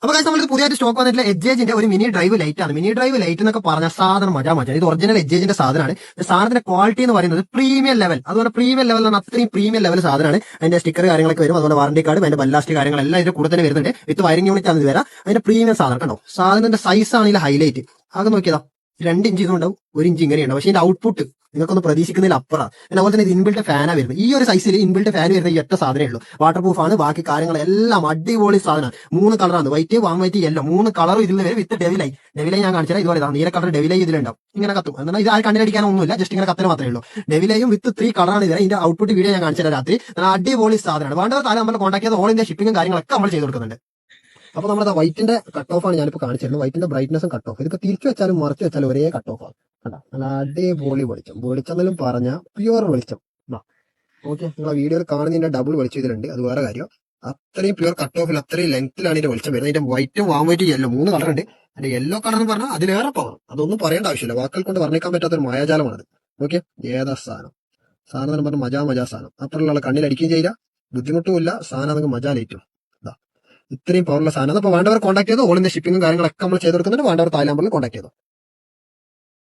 അപ്പൊ guys, നമ്മൾക്ക് പുതിയതായിട്ട് സ്റ്റോക്ക് വന്നിട്ടുള്ള എഡ്ജേജിന്റെ ഒരു മിനി ഡ്രൈവ് ലൈറ്റ് ആണ്. മിനി ഡ്രൈവ് ലൈറ്റ് എന്നൊക്കെ പറഞ്ഞ സാധനം മജാ. ഇത് ഒറിജിനൽ എഡ്ജേജിന്റെ സാധനമാണ്. സാധനത്തിന്റെ ക്വാളിറ്റി എന്ന് പറയുന്നത് പ്രീമിയം ലെവൽ. അതുപോലെ പ്രീമിയം ലെവൽ എന്ന് പറഞ്ഞാൽ അത്രയും പ്രീമിയം ലെവൽ സാധനമാണ്. അതിന്റെ സ്റ്റിക്കർ കാര്യങ്ങളൊക്കെ വരും, അതുപോലെ വാറന്റി കാർഡ്, അതിന്റെ ബല്ലാസ്റ്റ് കാര്യങ്ങളെല്ലാം ഇതിന്റെ കൂടെ തന്നെ വരുന്നുണ്ട്. വിത്ത് വയറിംഗ് യൂണിറ്റ് ആണ് ഇത് വരാം. അതിന്റെ പ്രീമിയം സാധനം കണ്ടോ. സാധനത്തിന്റെ സൈസ് ആണെങ്കിൽ ഹൈലൈറ്റ്. ആകെ നോക്കിയതാ 2 ഇഞ്ച് ഇതുണ്ടാവും, 1 ഇഞ്ച് ഇങ്ങനെയുണ്ടാവും. പക്ഷേ ഇതിന്റെ ഔട്ട്പുട്ട് നിങ്ങൾക്കൊന്ന് പ്രതീക്ഷിക്കുന്നതിൽ അപ്പുറം. പിന്നെ അതുപോലെ തന്നെ ഇത് ഇൻബിൽറ്റ് ഫാനാണ് വരുന്നത്. ഈ ഒരു സൈസിൽ ഇൻബിൽറ്റ് ഫാൻ വരുന്ന ഈ ഒറ്റ സാധനമേ ഉള്ളൂ. വാട്ടർ പ്രൂഫ് ആണ്. ബാക്കി കാര്യങ്ങളെല്ലാം അടിപൊളി സാധനമാണ്. 3 കളറാണ്, വൈറ്റ്, വാം വൈറ്റ്, യെല്ലോ. 3 കളറും ഇതിൽ വരും വിത്ത് ഡെവിലൈ. ഡെവിലൈ ഞാൻ കാണിച്ചാൽ ഇതുപോലെ നീല കളർ ഡെവിലൈ ഇതിലുണ്ടാവും. ഇങ്ങനെ കത്തും. എന്നാൽ ഇത് ആരും കണ്ടിരിക്കാനൊന്നുമില്ല, ജസ്റ്റ് ഇങ്ങനെ കത്തിന് മാത്രമേ ഉള്ളൂ. ഡെവിലൈയും വിത്ത് 3 കളറാണ് ഇത്. ഇതിന്റെ ഔട്ട്പുട്ട് വീഡിയോ ഞാൻ കാണിച്ചാൽ രാത്രി. അടിപൊളി സാധനമാണ്. വേണ്ടവർ താരം നമ്മൾ കോൺടാക്ട് ചെയ്ത് ഓൾ ഇന്ത്യ ഷിപ്പിംഗും കാര്യങ്ങളൊക്കെ നമ്മൾ ചെയ്ത് കൊടുക്കുന്നുണ്ട്. അപ്പൊ നമ്മുടെ വൈറ്റിന്റെ കട്ട് ഓഫ് ആണ് ഞാനിപ്പോൾ കാണിച്ചിരുന്നത്. വൈറ്റിന്റെ ബ്രൈറ്റ്നസും കട്ട് ഓഫ്. ഇതൊക്കെ തിരിച്ചു വെച്ചാലും മറച്ചു വെച്ചാലും ഒരേ കട്ട് ഓഫ് ആണ്. കണ്ടാ, നല്ല അടിപൊളി വെളിച്ചം. വെളിച്ചെന്നാലും പറഞ്ഞ പ്യുവർ വെളിച്ചം. ഓക്കെ, നിങ്ങളെ വീഡിയോയിൽ കാണുന്നതിന്റെ ഡബിൾ വെളിച്ചം ഇതിലുണ്ട്. അത് വേറെ കാര്യം. അത്രയും പ്യുവർ കട്ട് ഓഫിൽ അത്രയും ലെങ്ത്തിലാണ് ഇതിന്റെ വെളിച്ചം വരുന്നത്. ഇതിന്റെ വൈറ്റും വാം വൈറ്റും യെല്ലോ 3 കളർ ഉണ്ട്. അതിന്റെ യെല്ലോ കളർ എന്ന് പറഞ്ഞാൽ അതിലേറെ പവർ. അതൊന്നും പറയേണ്ട ആവശ്യമില്ല, വാക്കുകൾ കൊണ്ട് വർണ്ണിക്കാൻ പറ്റാത്തൊരു മായാജാലമാണത്. ഓക്കെ, ഏതാ സാധനം എന്ന് പറഞ്ഞാൽ മജാ സാധനം. അപ്പുറമുള്ള കണ്ണിലടിക്കുകയും ചെയ്യില്ല, ബുദ്ധിമുട്ടുമില്ല. സാധനം നമുക്ക് മജാലേറ്റും. ഇത്രയും പവറുള്ള സാധനം. അപ്പോൾ വേണ്ടവർ കോൺടാക്ട് ചെയ്തോ. ഓൾ ഇന്ത്യ ഷിപ്പിംഗും കാര്യങ്ങളൊക്കെ നമ്മൾ ചെയ്ത് കൊടുക്കുന്നുണ്ട്. വേണ്ടവർ തായ്ലാൻഡിൽ കോൺടാക്ട് ചെയ്തോ.